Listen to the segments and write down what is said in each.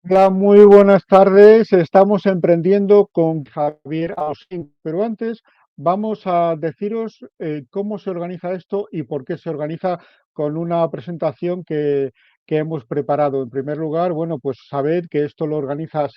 Hola, muy buenas tardes. Estamos emprendiendo con Javier Ausín, pero antes vamos a deciros cómo se organiza esto y por qué se organiza con una presentación que hemos preparado. En primer lugar, bueno, pues sabed que esto se organiza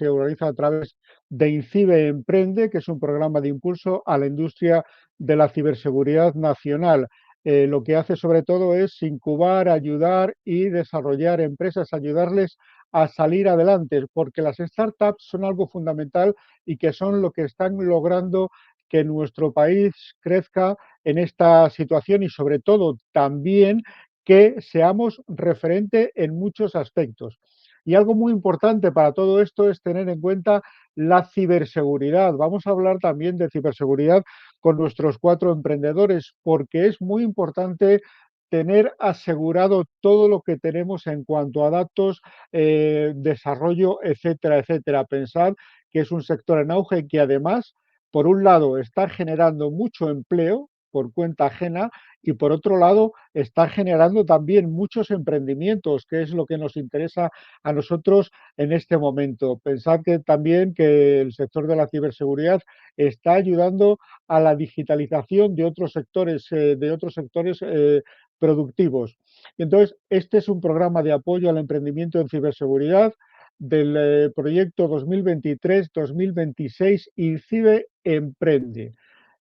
a través de INCIBE Emprende, que es un programa de impulso a la industria de la ciberseguridad nacional. Lo que hace sobre todo es incubar, ayudar y desarrollar empresas, ayudarles a salir adelante, porque las startups son algo fundamental y que son lo que están logrando que nuestro país crezca en esta situación y sobre todo también que seamos referente en muchos aspectos. Y algo muy importante para todo esto es tener en cuenta la ciberseguridad. Vamos a hablar también de ciberseguridad con nuestros 4 emprendedores, porque es muy importante tener asegurado todo lo que tenemos en cuanto a datos, desarrollo, etcétera, etcétera. Pensad que es un sector en auge que además, por un lado, está generando mucho empleo por cuenta ajena y por otro lado está generando también muchos emprendimientos, que es lo que nos interesa a nosotros en este momento. Pensad que también que el sector de la ciberseguridad está ayudando a la digitalización de otros sectores productivos. Entonces, este es un programa de apoyo al emprendimiento en ciberseguridad del proyecto 2023-2026 INCIBE Emprende.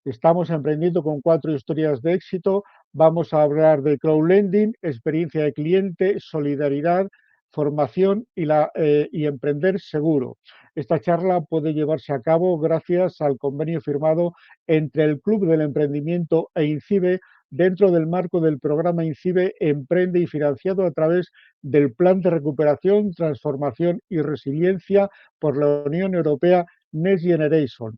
Estamos emprendiendo con 4 historias de éxito. Vamos a hablar de crowdlending, experiencia de cliente, solidaridad, formación y emprender seguro. Esta charla puede llevarse a cabo gracias al convenio firmado entre el Club del Emprendimiento e INCIBE dentro del marco del programa INCIBE Emprende y financiado a través del Plan de Recuperación, Transformación y Resiliencia por la Unión Europea Next Generation.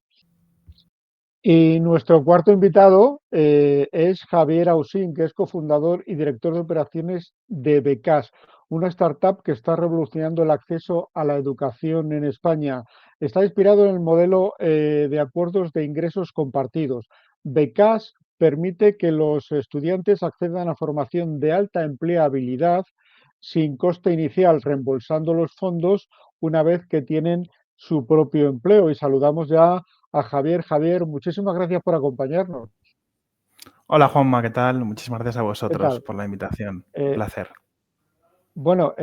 Y nuestro cuarto invitado es Javier Ausín, que es cofundador y director de operaciones de Becas, una startup que está revolucionando el acceso a la educación en España. Está inspirado en el modelo de acuerdos de ingresos compartidos. Becas permite que los estudiantes accedan a formación de alta empleabilidad sin coste inicial, reembolsando los fondos una vez que tienen su propio empleo. Y saludamos ya a Javier. Javier, muchísimas gracias por acompañarnos. Hola Juanma, ¿qué tal? Muchísimas gracias a ¿Qué vosotros tal? por la invitación. Un Eh, placer. bueno,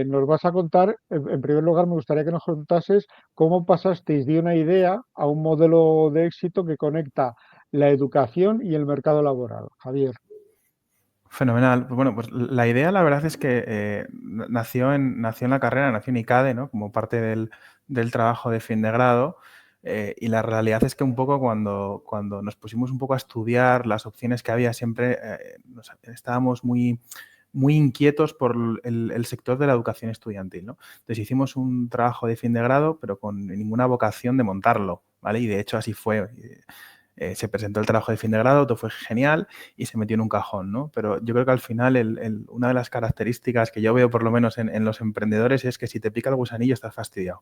nos vas a contar, en primer lugar, me gustaría que nos contases cómo pasasteis de una idea a un modelo de éxito que conecta la educación y el mercado laboral. Javier. Fenomenal. Pues bueno, pues la idea la verdad es que nació en la carrera, nació en ICADE, ¿no? Como parte del trabajo de fin de grado. Y la realidad es que un poco cuando nos pusimos un poco a estudiar las opciones que había, siempre estábamos muy inquietos por el sector de la educación estudiantil, ¿no? Entonces hicimos un trabajo de fin de grado, pero con ninguna vocación de montarlo, ¿vale? Y de hecho así fue. Se presentó el trabajo de fin de grado, todo fue genial y se metió en un cajón, ¿no? Pero yo creo que al final una de las características que yo veo por lo menos en los emprendedores es que si te pica el gusanillo estás fastidiado,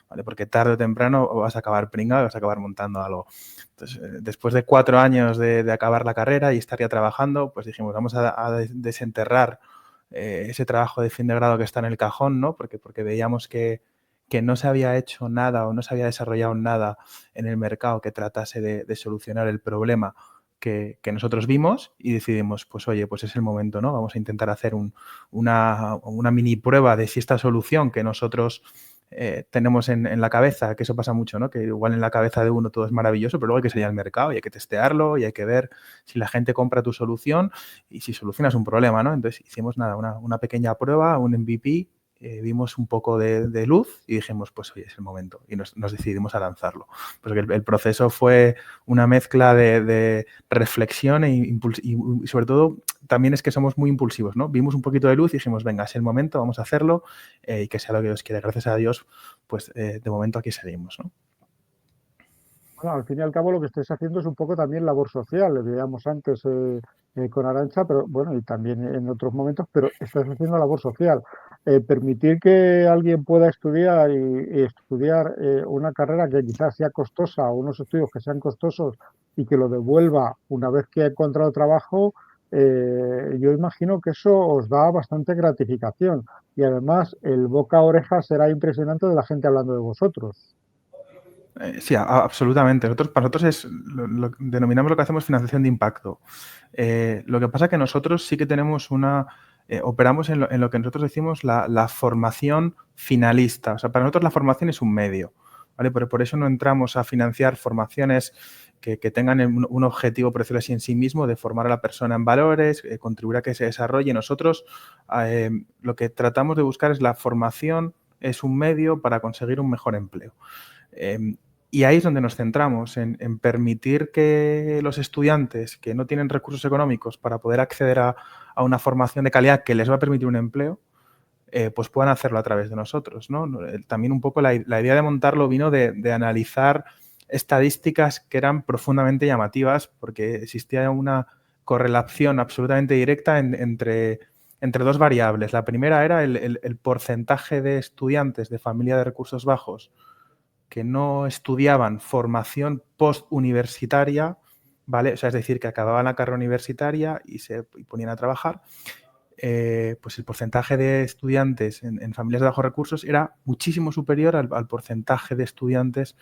¿vale? Porque tarde o temprano vas a acabar pringado y vas a acabar montando algo. Entonces, después de 4 años de acabar la carrera y estar ya trabajando, pues dijimos, vamos a desenterrar ese trabajo de fin de grado que está en el cajón, ¿no? Porque veíamos que no se había hecho nada o no se había desarrollado nada en el mercado que tratase de solucionar el problema que nosotros vimos y decidimos, pues oye, pues es el momento, ¿no? Vamos a intentar hacer una mini prueba de si esta solución que nosotros tenemos en la cabeza, que eso pasa mucho, ¿no? Que igual en la cabeza de uno todo es maravilloso, pero luego hay que salir al mercado y hay que testearlo y hay que ver si la gente compra tu solución y si solucionas un problema, ¿no? Entonces hicimos nada, una pequeña prueba, un MVP, vimos un poco de luz y dijimos, pues oye, es el momento. Y nos decidimos a lanzarlo. Porque el proceso fue una mezcla de reflexión y sobre todo también es que somos muy impulsivos, ¿no? Vimos un poquito de luz y dijimos, venga, es el momento, vamos a hacerlo y que sea lo que Dios quiere. Gracias a Dios, pues de momento aquí seguimos, ¿no? Bueno, al fin y al cabo lo que estáis haciendo es un poco también labor social, lo veíamos antes con Arancha, pero bueno, y también en otros momentos, pero estáis haciendo labor social. Permitir que alguien pueda estudiar y estudiar una carrera que quizás sea costosa o unos estudios que sean costosos y que lo devuelva una vez que ha encontrado trabajo, yo imagino que eso os da bastante gratificación y además el boca a oreja será impresionante de la gente hablando de vosotros. Sí, absolutamente. Para nosotros denominamos lo que hacemos financiación de impacto. Lo que pasa es que nosotros sí que tenemos operamos en lo que nosotros decimos la formación finalista. O sea, para nosotros la formación es un medio, ¿vale? Pero por eso no entramos a financiar formaciones que tengan un objetivo, por decirlo así, en sí mismo, de formar a la persona en valores, contribuir a que se desarrolle. Nosotros lo que tratamos de buscar es la formación, es un medio para conseguir un mejor empleo. Y ahí es donde nos centramos, en permitir que los estudiantes que no tienen recursos económicos para poder acceder a una formación de calidad que les va a permitir un empleo, pues puedan hacerlo a través de nosotros, ¿no? También un poco la idea de montarlo vino de analizar estadísticas que eran profundamente llamativas porque existía una correlación absolutamente directa entre dos variables. La primera era el porcentaje de estudiantes de familia de recursos bajos que no estudiaban formación postuniversitaria, ¿vale? O sea, es decir, que acababan la carrera universitaria y ponían a trabajar, pues el porcentaje de estudiantes en familias de bajos recursos era muchísimo superior al porcentaje de estudiantes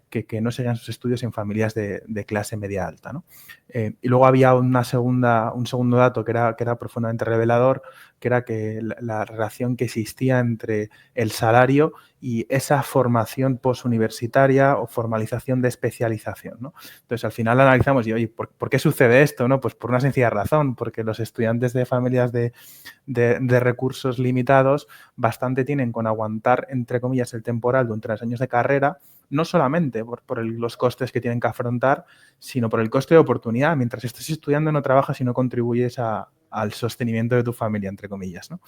que no seguían sus estudios en familias de clase media alta, ¿no? Y luego había un segundo dato que era profundamente revelador, que era que la relación que existía entre el salario y esa formación posuniversitaria o formalización de especialización, ¿no? Entonces, al final analizamos y, oye, ¿por qué sucede esto? ¿No? Pues por una sencilla razón, porque los estudiantes de familias de recursos limitados bastante tienen con aguantar, entre comillas, el temporal durante los años de carrera, no solamente por los costes que tienen que afrontar, sino por el coste de oportunidad. Mientras estés estudiando no trabajas y no contribuyes al sostenimiento de tu familia, entre comillas, ¿no?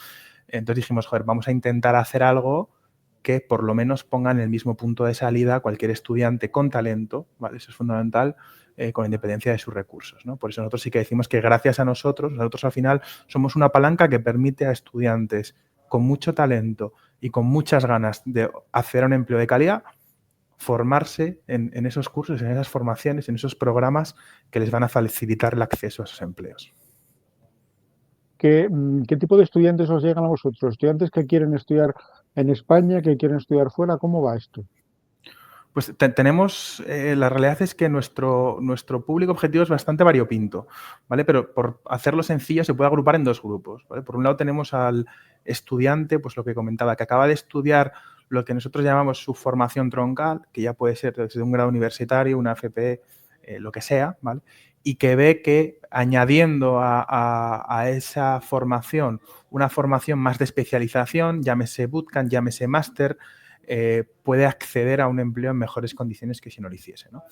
Entonces dijimos, joder, vamos a intentar hacer algo que por lo menos ponga en el mismo punto de salida a cualquier estudiante con talento, ¿vale? Eso es fundamental, con independencia de sus recursos, ¿no? Por eso nosotros sí que decimos que gracias a nosotros al final somos una palanca que permite a estudiantes con mucho talento y con muchas ganas de hacer un empleo de calidad, formarse en esos cursos, en esas formaciones, en esos programas que les van a facilitar el acceso a esos empleos. ¿Qué tipo de estudiantes os llegan a vosotros? ¿Estudiantes que quieren estudiar en España, que quieren estudiar fuera? ¿Cómo va esto? Pues tenemos, la realidad es que nuestro público objetivo es bastante variopinto, ¿vale? Pero por hacerlo sencillo se puede agrupar en dos grupos, ¿vale? Por un lado tenemos al estudiante, pues lo que comentaba, que acaba de estudiar lo que nosotros llamamos su formación troncal, que ya puede ser desde un grado universitario, una FP, lo que sea, ¿vale? Y que ve que añadiendo a esa formación una formación más de especialización, llámese bootcamp, llámese máster, puede acceder a un empleo en mejores condiciones que si no lo hiciese, ¿no?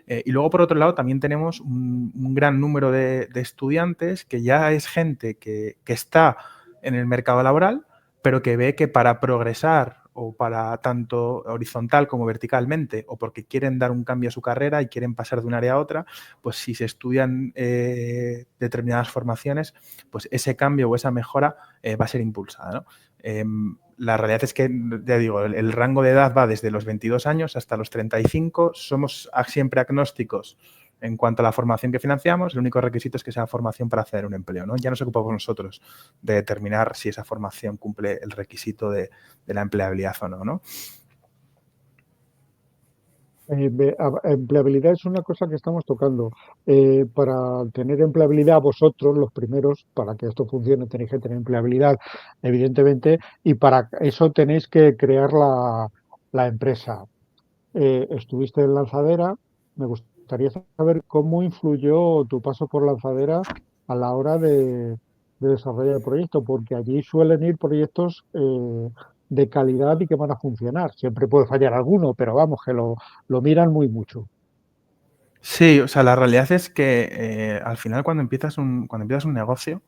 Y luego, por otro lado, también tenemos un gran número de estudiantes que ya es gente que está en el mercado laboral, pero que ve que para progresar o para tanto horizontal como verticalmente, o porque quieren dar un cambio a su carrera y quieren pasar de un área a otra, pues si se estudian determinadas formaciones, pues ese cambio o esa mejora va a ser impulsada, ¿no? La realidad es que, ya digo, el rango de edad va desde los 22 años hasta los 35. Somos siempre agnósticos en cuanto a la formación que financiamos. El único requisito es que sea formación para hacer un empleo, ¿no? Ya nos ocupamos nosotros de determinar si esa formación cumple el requisito de la empleabilidad o no, ¿no? Empleabilidad es una cosa que estamos tocando. Para tener empleabilidad, vosotros, los primeros, para que esto funcione, tenéis que tener empleabilidad, evidentemente, y para eso tenéis que crear la empresa. Estuviste en Lanzadera. Me gustaría saber cómo influyó tu paso por Lanzadera a la hora de desarrollar el proyecto, porque allí suelen ir proyectos de calidad y que van a funcionar. Siempre puede fallar alguno, pero vamos, que lo miran muy mucho. Sí, o sea, la realidad es que al final cuando empiezas un negocio,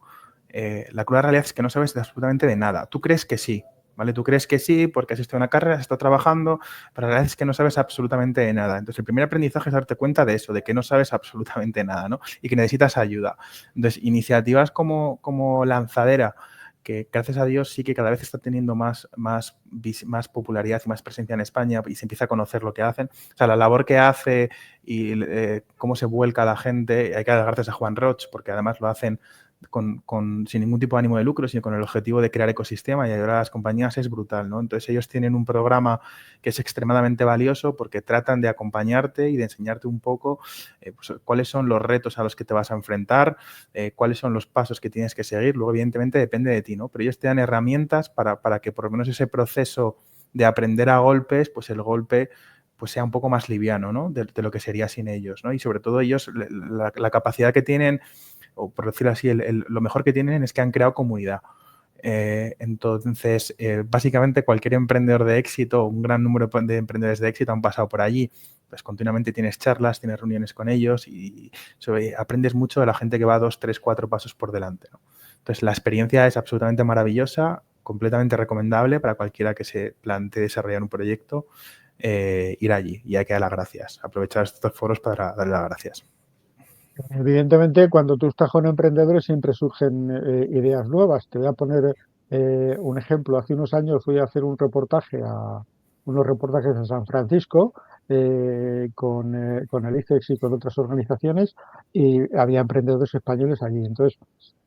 la cruda realidad es que no sabes absolutamente de nada. Tú crees que sí, ¿vale? Tú crees que sí porque has estudiado una carrera, has estado trabajando, pero la realidad es que no sabes absolutamente de nada. Entonces, el primer aprendizaje es darte cuenta de eso, de que no sabes absolutamente nada, ¿no? Y que necesitas ayuda. Entonces, iniciativas como Lanzadera, que gracias a Dios sí que cada vez está teniendo más popularidad y más presencia en España y se empieza a conocer lo que hacen. O sea, la labor que hace y cómo se vuelca la gente, hay que dar gracias a Juan Roch, porque además lo hacen sin ningún tipo de ánimo de lucro, sino con el objetivo de crear ecosistema y ayudar a las compañías, es brutal, ¿no? Entonces ellos tienen un programa que es extremadamente valioso porque tratan de acompañarte y de enseñarte un poco pues, cuáles son los retos a los que te vas a enfrentar, cuáles son los pasos que tienes que seguir. Luego, evidentemente, depende de ti, ¿no? Pero ellos te dan herramientas para que por lo menos ese proceso de aprender a golpes, pues el golpe pues sea un poco más liviano, ¿no? De lo que sería sin ellos, ¿no? Y sobre todo ellos, la capacidad que tienen, o por decirlo así, lo mejor que tienen es que han creado comunidad. Entonces, básicamente cualquier emprendedor de éxito, un gran número de emprendedores de éxito han pasado por allí. Pues continuamente tienes charlas, tienes reuniones con ellos y aprendes mucho de la gente que va 2, 3, 4 pasos por delante, ¿no? Entonces, la experiencia es absolutamente maravillosa, completamente recomendable para cualquiera que se plantee desarrollar un proyecto, ir allí, y hay que dar las gracias. Aprovechar estos foros para darle las gracias. Evidentemente, cuando tú estás con emprendedores siempre surgen ideas nuevas. Te voy a poner un ejemplo. Hace unos años fui a hacer unos reportajes a San Francisco con el ICEX y con otras organizaciones y había emprendedores españoles allí. Entonces,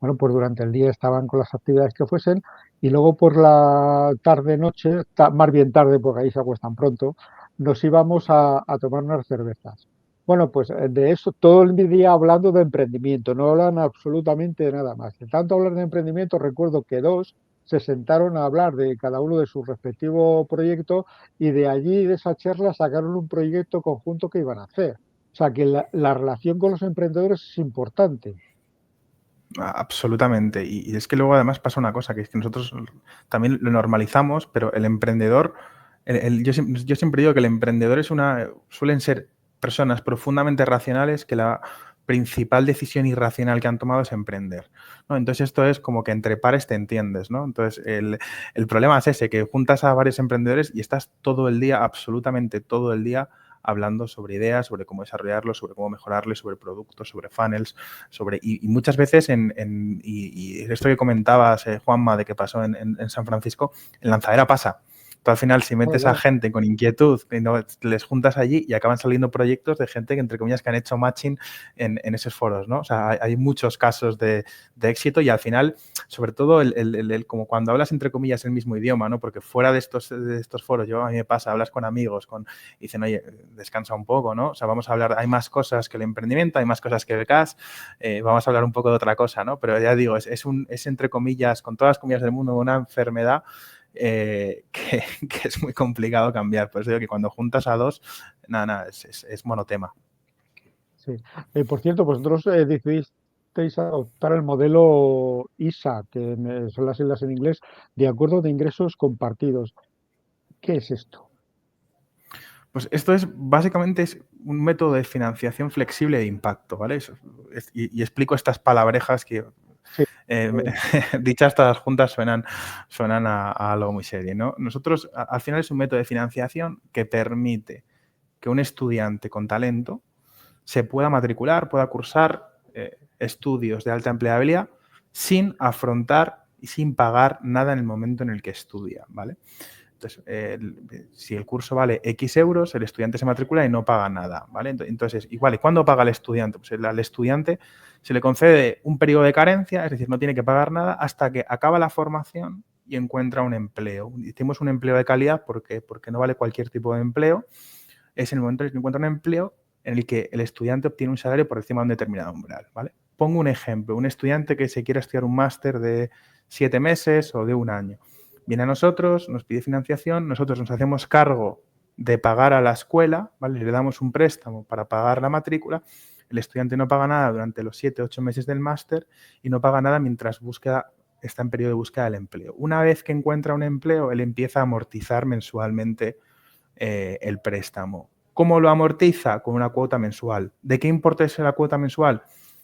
bueno, pues durante el día estaban con las actividades que fuesen y luego por la tarde-noche, más bien tarde porque ahí se acuestan pronto, nos íbamos a tomar unas cervezas. Bueno, pues de eso todo el día hablando de emprendimiento, no hablan absolutamente de nada más. De tanto hablar de emprendimiento, recuerdo que dos se sentaron a hablar de cada uno de su respectivo proyecto y de allí, de esa charla, sacaron un proyecto conjunto que iban a hacer. O sea, que la relación con los emprendedores es importante. Absolutamente. Y es que luego además pasa una cosa, que es que nosotros también lo normalizamos, pero el emprendedor, yo siempre digo que el emprendedor suelen ser personas profundamente racionales que la principal decisión irracional que han tomado es emprender, ¿no? Entonces esto es como que entre pares te entiendes, ¿no? Entonces el problema es ese, que juntas a varios emprendedores y estás todo el día, absolutamente todo el día, hablando sobre ideas, sobre cómo desarrollarlos, sobre cómo mejorarles, sobre productos, sobre funnels, y muchas veces y esto que comentabas, Juanma, de que pasó en San Francisco, en Lanzadera pasa. Tú al final, si metes a gente con inquietud, les juntas allí y acaban saliendo proyectos de gente que, entre comillas, que han hecho matching en esos foros, ¿no? O sea, hay muchos casos de éxito y al final, sobre todo, como cuando hablas, entre comillas, el mismo idioma, ¿no? Porque fuera de estos foros, a mí me pasa, hablas con amigos y dicen, oye, descansa un poco, ¿no? O sea, vamos a hablar, hay más cosas que el emprendimiento, hay más cosas que el cash, vamos a hablar un poco de otra cosa, ¿no? Pero ya digo, es entre comillas, con todas las comillas del mundo, una enfermedad que es muy complicado cambiar. Por eso digo que cuando juntas a dos, nada, es monotema. Sí. Por cierto, vosotros decidisteis adoptar el modelo ISA, que son las siglas en inglés, de acuerdo de ingresos compartidos. ¿Qué es esto? Pues esto básicamente es un método de financiación flexible de impacto, ¿vale? Y explico estas palabrejas que, Sí, eh, dichas todas juntas, suenan a algo muy serio, ¿no? Nosotros, al final, es un método de financiación que permite que un estudiante con talento se pueda matricular, pueda cursar estudios de alta empleabilidad sin afrontar y sin pagar nada en el momento en el que estudia, ¿vale? Entonces, si el curso vale X euros, el estudiante se matricula y no paga nada, ¿vale? Entonces, igual, ¿y cuándo paga el estudiante? Pues al estudiante se le concede un periodo de carencia, es decir, no tiene que pagar nada hasta que acaba la formación y encuentra un empleo. Hicimos un empleo de calidad porque no vale cualquier tipo de empleo. Es el momento en el que encuentra un empleo en el que el estudiante obtiene un salario por encima de un determinado umbral, ¿vale? Pongo un ejemplo, un estudiante que se quiera estudiar un máster de 7 meses o de un año. Viene a nosotros, nos pide financiación, nosotros nos hacemos cargo de pagar a la escuela, ¿vale? Le damos un préstamo para pagar la matrícula, el estudiante no paga nada durante los 7, 8 meses del máster y no paga nada mientras está en periodo de búsqueda del empleo. Una vez que encuentra un empleo, él empieza a amortizar mensualmente el préstamo. ¿Cómo lo amortiza? Con una cuota mensual. ¿De qué importe es la cuota mensual?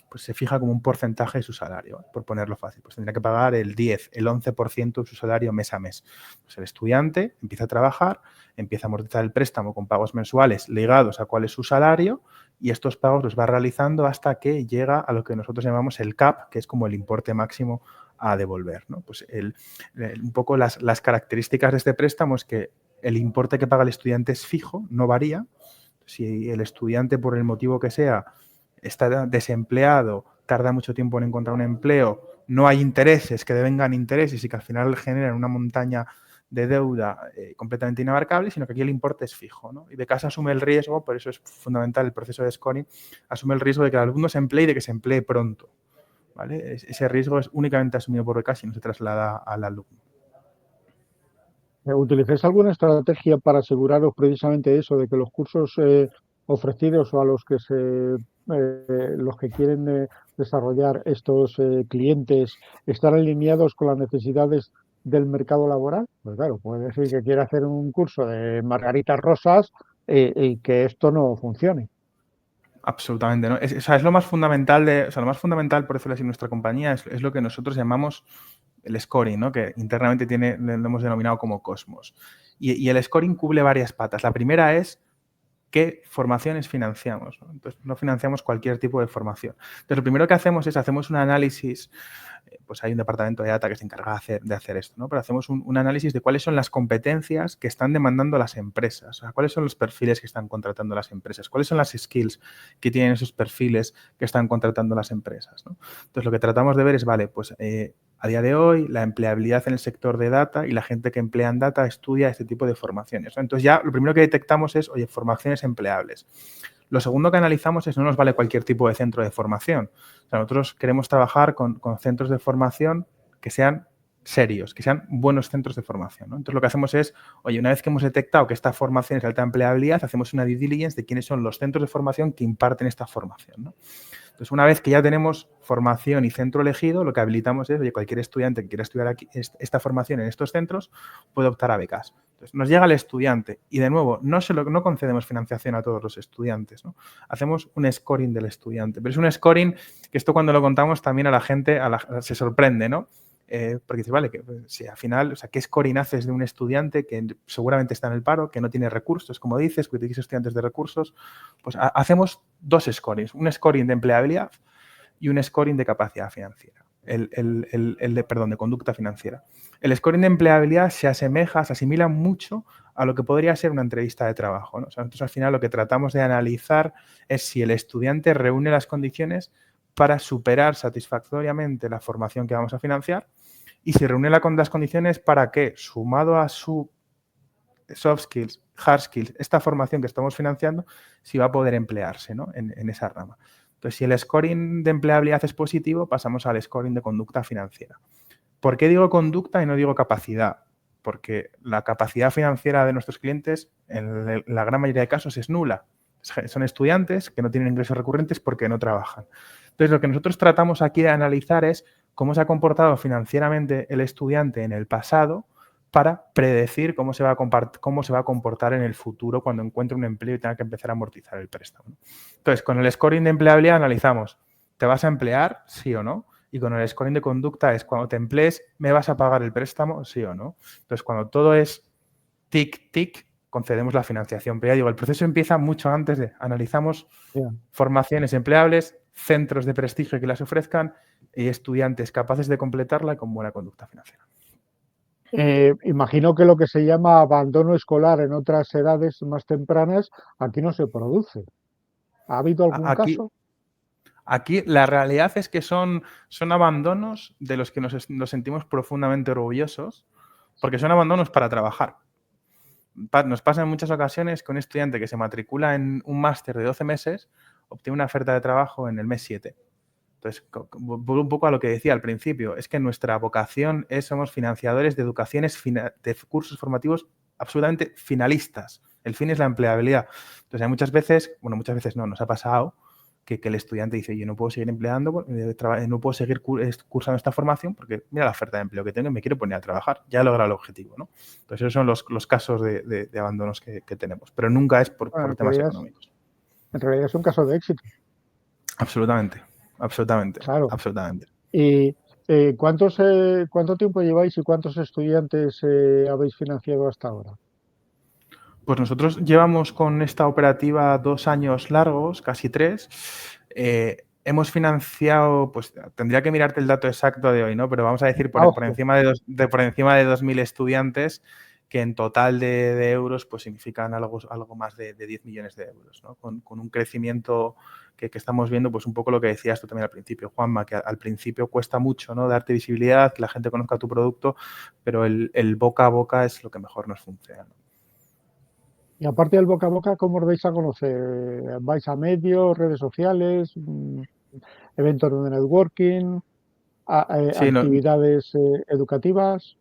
Pues se fija como un porcentaje de su salario, por ponerlo fácil. Pues tendría que pagar el 10, el 11% de su salario mes a mes. Pues el estudiante empieza a trabajar, empieza a amortizar el préstamo con pagos mensuales ligados a cuál es su salario y estos pagos los va realizando hasta que llega a lo que nosotros llamamos el CAP, que es como el importe máximo a devolver, ¿no? Pues un poco las características de este préstamo es que el importe que paga el estudiante es fijo, no varía. Si el estudiante, por el motivo que sea, está desempleado, tarda mucho tiempo en encontrar un empleo, no hay intereses que devengan intereses y que al final generan una montaña de deuda completamente inabarcable, sino que aquí el importe es fijo, ¿no? Y Becasa asume el riesgo, por eso es fundamental el proceso de scoring, asume el riesgo de que el alumno se emplee y de que se emplee pronto, ¿vale? Ese riesgo es únicamente asumido por Becasa y no se traslada al alumno. ¿Utilizáis alguna estrategia para aseguraros precisamente eso, de que los cursos ofrecidos o a los que los que quieren desarrollar estos clientes están alineados con las necesidades del mercado laboral? Pues claro, puede decir que quiere hacer un curso de margaritas rosas y que esto no funcione. Absolutamente, ¿no? O sea, es lo más fundamental lo más fundamental, por decirlo así, en nuestra compañía es lo que nosotros llamamos el scoring, ¿no? Que internamente lo hemos denominado como Cosmos. Y el scoring cubre varias patas. La primera es qué formaciones financiamos, ¿no? Entonces, no financiamos cualquier tipo de formación. Entonces, lo primero que hacemos es hacemos un análisis, pues hay un departamento de data que se encarga de hacer esto, ¿no? Pero hacemos un análisis de cuáles son las competencias que están demandando las empresas, o sea, cuáles son los perfiles que están contratando las empresas, cuáles son las skills que tienen esos perfiles que están contratando las empresas, ¿no? Entonces, lo que tratamos de ver es, vale, pues a día de hoy, la empleabilidad en el sector de data y la gente que emplea en data estudia este tipo de formaciones, ¿no? Entonces, ya lo primero que detectamos es, oye, formaciones empleables. Lo segundo que analizamos es no nos vale cualquier tipo de centro de formación. O sea, nosotros queremos trabajar con centros de formación que sean serios, que sean buenos centros de formación, ¿no? Entonces, lo que hacemos es, oye, una vez que hemos detectado que esta formación es de alta empleabilidad, hacemos una due diligence de quiénes son los centros de formación que imparten esta formación, ¿no? Entonces, una vez que ya tenemos formación y centro elegido, lo que habilitamos es, oye, cualquier estudiante que quiera estudiar aquí esta formación en estos centros puede optar a becas. Entonces, nos llega el estudiante y, de nuevo, no concedemos financiación a todos los estudiantes, ¿no? Hacemos un scoring del estudiante, pero es un scoring que esto cuando lo contamos también a la gente se sorprende, ¿no? Porque dices, vale, que si al final, o sea, ¿qué scoring haces de un estudiante que seguramente está en el paro, que no tiene recursos, como dices, que tienes estudiantes de recursos? Pues hacemos dos scorings, un scoring de empleabilidad y un scoring de capacidad financiera, de conducta financiera. El scoring de empleabilidad se asimila mucho a lo que podría ser una entrevista de trabajo, ¿no? O sea, nosotros al final lo que tratamos de analizar es si el estudiante reúne las condiciones para superar satisfactoriamente la formación que vamos a financiar y si reúne las condiciones para que, sumado a su soft skills, hard skills, esta formación que estamos financiando, si va a poder emplearse, ¿no? en esa rama. Entonces, si el scoring de empleabilidad es positivo, pasamos al scoring de conducta financiera. ¿Por qué digo conducta y no digo capacidad? Porque la capacidad financiera de nuestros clientes, en la gran mayoría de casos, es nula. Son estudiantes que no tienen ingresos recurrentes porque no trabajan. Entonces, lo que nosotros tratamos aquí de analizar es cómo se ha comportado financieramente el estudiante en el pasado para predecir cómo se va a comportar en el futuro cuando encuentre un empleo y tenga que empezar a amortizar el préstamo. Entonces, con el scoring de empleabilidad analizamos, ¿te vas a emplear? Sí o no. Y con el scoring de conducta es, cuando te emplees, ¿me vas a pagar el préstamo? Sí o no. Entonces, cuando todo es tic, tic, concedemos la financiación. Pero ya digo, el proceso empieza mucho antes de analizamos formaciones empleables, centros de prestigio que las ofrezcan y estudiantes capaces de completarla con buena conducta financiera. Imagino que lo que se llama abandono escolar en otras edades más tempranas aquí no se produce. ¿Ha habido algún Aquí, caso? Aquí la realidad es que son abandonos de los que nos sentimos profundamente orgullosos, porque son abandonos para trabajar. Nos pasa en muchas ocasiones que un estudiante que se matricula en un máster de 12 meses obtiene una oferta de trabajo en el mes 7. Entonces, vuelvo un poco a lo que decía al principio, es que nuestra vocación somos financiadores de educaciones, de cursos formativos absolutamente finalistas. El fin es la empleabilidad. Entonces, hay muchas veces no, nos ha pasado que el estudiante dice, yo no puedo seguir empleando, no puedo seguir cursando esta formación porque mira la oferta de empleo que tengo y me quiero poner a trabajar. Ya he logrado el objetivo, ¿no? Entonces, esos son los casos de abandonos que tenemos, pero nunca es por Bueno, temas económicos. en realidad es un caso de éxito, Absolutamente, claro. absolutamente. ¿Y cuánto tiempo lleváis y cuántos estudiantes habéis financiado hasta ahora? Pues nosotros llevamos con esta operativa 2 años largos, casi 3. Hemos financiado, pues tendría que mirarte el dato exacto de hoy, ¿no? Pero vamos a decir por Ojo, encima de 2.000 estudiantes que en total de euros pues significan algo más de 10 millones de euros, ¿no? Con un crecimiento que estamos viendo, pues un poco lo que decías tú también al principio, Juanma, que al principio cuesta mucho, ¿no? Darte visibilidad, que la gente conozca tu producto, pero el boca a boca es lo que mejor nos funciona. Y aparte del boca a boca, ¿cómo os vais a conocer? ¿Vais a medios, redes sociales, eventos de networking, Sí, no, actividades educativas?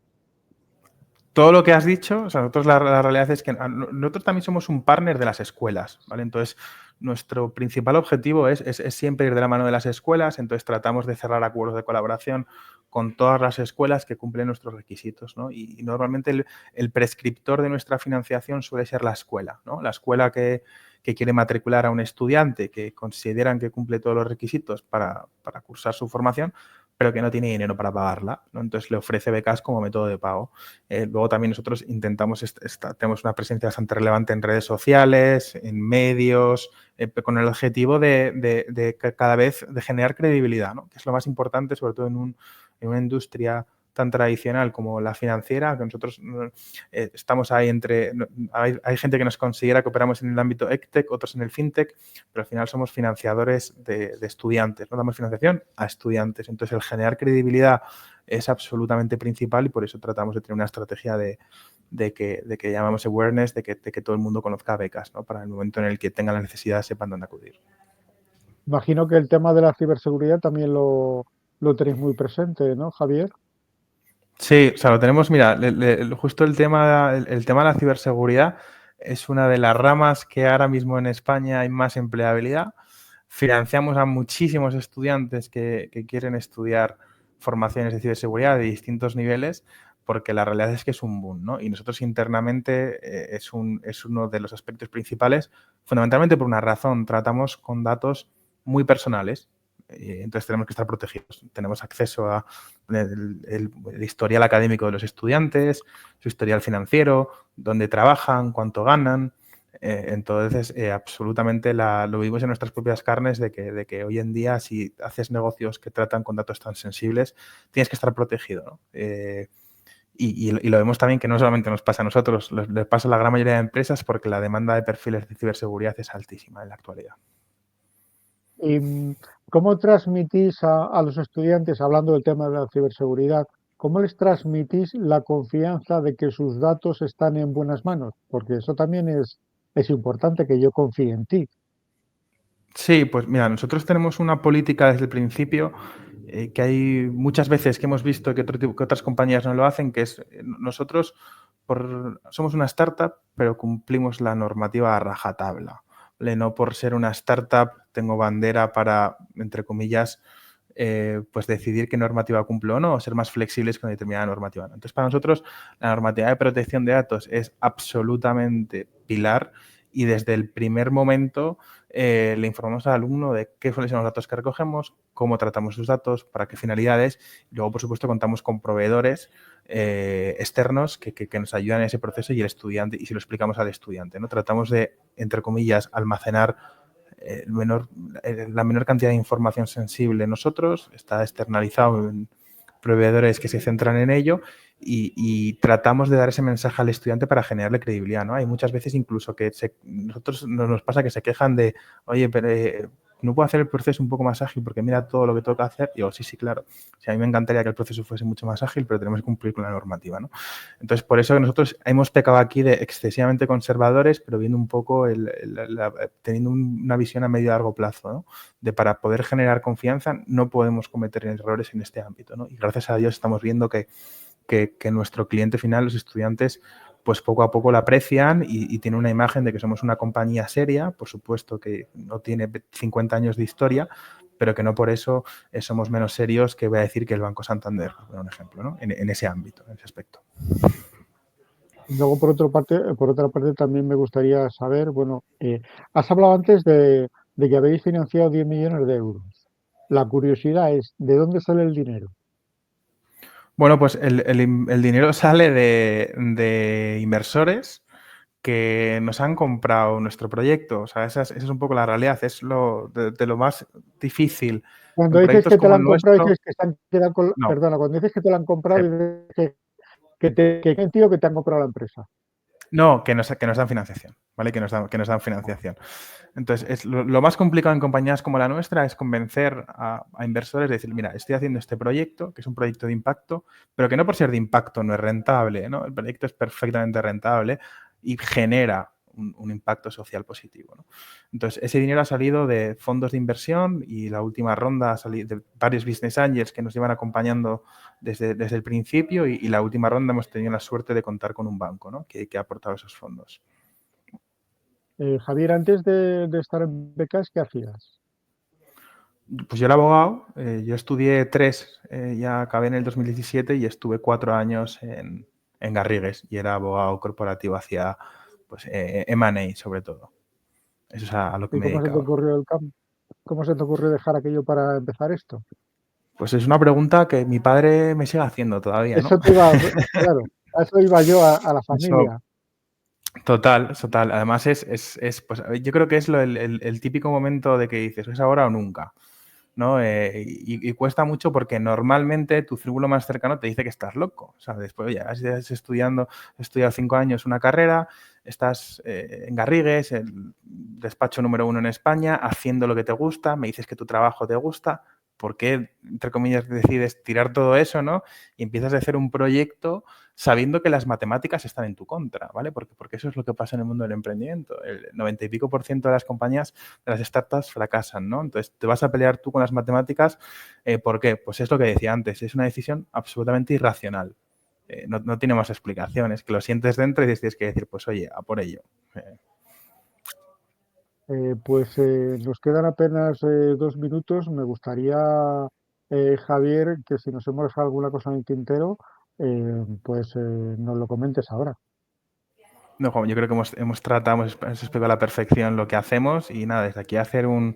todo lo que has dicho, o sea, nosotros la realidad es que nosotros también somos un partner de las escuelas, ¿vale? Entonces, nuestro principal objetivo es siempre ir de la mano de las escuelas, entonces tratamos de cerrar acuerdos de colaboración con todas las escuelas que cumplen nuestros requisitos, ¿no? Y normalmente el prescriptor de nuestra financiación suele ser la escuela, ¿no? La escuela que quiere matricular a un estudiante que consideran que cumple todos los requisitos para cursar su formación, pero que no tiene dinero para pagarla, ¿no? Entonces le ofrece becas como método de pago. Luego también nosotros intentamos, tenemos una presencia bastante relevante en redes sociales, en medios, con el objetivo de cada vez de generar credibilidad, ¿no? Que es lo más importante, sobre todo en una industria tan tradicional como la financiera, que nosotros estamos ahí entre... Hay gente que nos considera que operamos en el ámbito EdTech, otros en el FinTech, pero al final somos financiadores de estudiantes, no damos financiación a estudiantes. Entonces, el generar credibilidad es absolutamente principal y por eso tratamos de tener una estrategia de que llamamos awareness, de que todo el mundo conozca becas, ¿no? Para el momento en el que tengan la necesidad sepan dónde acudir. Imagino que el tema de la ciberseguridad también lo tenéis muy presente, ¿no, Javier? Sí, o sea, lo tenemos, mira, justo el tema de la ciberseguridad es una de las ramas que ahora mismo en España hay más empleabilidad. Financiamos a muchísimos estudiantes que quieren estudiar formaciones de ciberseguridad de distintos niveles, porque la realidad es que es un boom, ¿no? Y nosotros internamente es uno de los aspectos principales, fundamentalmente por una razón, tratamos con datos muy personales, entonces tenemos que estar protegidos. Tenemos acceso a el historial académico de los estudiantes, su historial financiero, dónde trabajan, cuánto ganan. Entonces, absolutamente lo vivimos en nuestras propias carnes de que hoy en día, si haces negocios que tratan con datos tan sensibles, tienes que estar protegido, ¿no? Y lo vemos también que no solamente nos pasa a nosotros, le pasa a la gran mayoría de empresas porque la demanda de perfiles de ciberseguridad es altísima en la actualidad. ¿Y cómo transmitís a los estudiantes, hablando del tema de la ciberseguridad, cómo les transmitís la confianza de que sus datos están en buenas manos? Porque eso también es importante, que yo confíe en ti. Sí, pues mira, nosotros tenemos una política desde el principio que hay muchas veces que hemos visto que, que otras compañías no lo hacen, que es nosotros somos una startup, pero cumplimos la normativa a rajatabla. ¿Vale? No por ser una startup tengo bandera para, entre comillas, pues decidir qué normativa cumplo o no, o ser más flexibles con determinada normativa. Entonces, para nosotros, la normativa de protección de datos es absolutamente pilar y desde el primer momento le informamos al alumno de qué son los datos que recogemos, cómo tratamos sus datos, para qué finalidades. Y luego, por supuesto, contamos con proveedores externos que nos ayudan en ese proceso y el estudiante, y si lo explicamos al estudiante, ¿no? Tratamos de, entre comillas, almacenar la menor cantidad de información sensible nosotros, está externalizado en proveedores que se centran en ello y tratamos de dar ese mensaje al estudiante para generarle credibilidad, ¿no? Hay muchas veces incluso que nosotros nos pasa que se quejan de, oye, pero no puedo hacer el proceso un poco más ágil porque mira todo lo que tengo que hacer. Y digo, sí, sí, claro. O sea, a mí me encantaría que el proceso fuese mucho más ágil, pero tenemos que cumplir con la normativa, ¿no? Entonces, por eso que nosotros hemos pecado aquí de excesivamente conservadores, pero viendo un poco, teniendo una visión a medio y largo plazo, ¿no? De para poder generar confianza no podemos cometer errores en este ámbito, ¿no? Y gracias a Dios estamos viendo que nuestro cliente final, los estudiantes, pues poco a poco la aprecian y tiene una imagen de que somos una compañía seria, por supuesto que no tiene 50 años de historia, pero que no por eso somos menos serios que voy a decir que el Banco Santander, por un ejemplo, ¿no? En ese ámbito, en ese aspecto. Luego, por otra parte, también me gustaría saber, bueno, has hablado antes de que habéis financiado 10 millones de euros. La curiosidad es, ¿de dónde sale el dinero? Bueno, pues el dinero sale de inversores que nos han comprado nuestro proyecto. O sea, esa es un poco la realidad. Es de lo más difícil Cuando en dices proyectos que te como lo el han comprado, nuestro. dices que se han quedado con, No, perdona, cuando dices que te lo han comprado, dices que que hay tío que te han comprado la empresa. No, que nos dan financiación, ¿vale? Que nos dan financiación. Entonces, lo más complicado en compañías como la nuestra es convencer a inversores de decir, mira, estoy haciendo este proyecto, que es un proyecto de impacto, pero que no por ser de impacto no es rentable, ¿no? El proyecto es perfectamente rentable y genera un impacto social positivo, ¿no? Entonces, ese dinero ha salido de fondos de inversión y la última ronda ha salido de varios business angels que nos llevan acompañando desde el principio y la última ronda hemos tenido la suerte de contar con un banco, ¿no? que ha aportado esos fondos. Javier, antes de estar en becas, ¿qué hacías? Pues yo era abogado, yo estudié 3, ya acabé en el 2017 y estuve 4 años en Garrigues y era abogado corporativo hacia pues, M&A sobre todo. Eso es a lo que ¿Y me cómo se te dedicaba. ocurrió cómo se te ocurrió dejar aquello para empezar esto? Pues es una pregunta que mi padre me sigue haciendo todavía, ¿no? Eso te iba, claro, a eso iba yo a la Eso, familia. total, total. Además pues, yo creo que es el típico momento de que dices, ¿es ahora o nunca? ¿No? Y cuesta mucho porque normalmente tu círculo más cercano te dice que estás loco. O sea, después, oye, has estudiado 5 años una carrera, estás en Garrigues, el despacho número 1 en España, haciendo lo que te gusta, me dices que tu trabajo te gusta, ¿por qué, entre comillas, decides tirar todo eso, ¿no? Y empiezas a hacer un proyecto sabiendo que las matemáticas están en tu contra, ¿vale? Porque eso es lo que pasa en el mundo del emprendimiento. El 90 y pico por ciento de las compañías, de las startups, fracasan, ¿no? Entonces, te vas a pelear tú con las matemáticas. ¿Por qué? Pues es lo que decía antes, es una decisión absolutamente irracional. No tiene más explicaciones, que lo sientes dentro y tienes que decir, pues oye, a por ello. Pues nos quedan apenas 2 minutos. Me gustaría, Javier, que si nos hemos dejado alguna cosa en el tintero, pues nos lo comentes ahora. No, Juan, yo creo que hemos tratado, hemos explicado a la perfección lo que hacemos y nada, desde aquí hacer un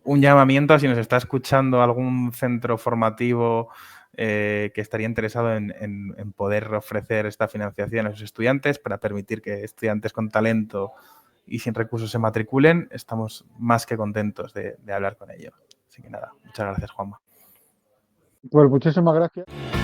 llamamiento a si nos está escuchando algún centro formativo que estaría interesado en poder ofrecer esta financiación a sus estudiantes para permitir que estudiantes con talento y sin recursos se matriculen, estamos más que contentos de hablar con ellos. Así que nada, muchas gracias, Juanma. Pues muchísimas gracias.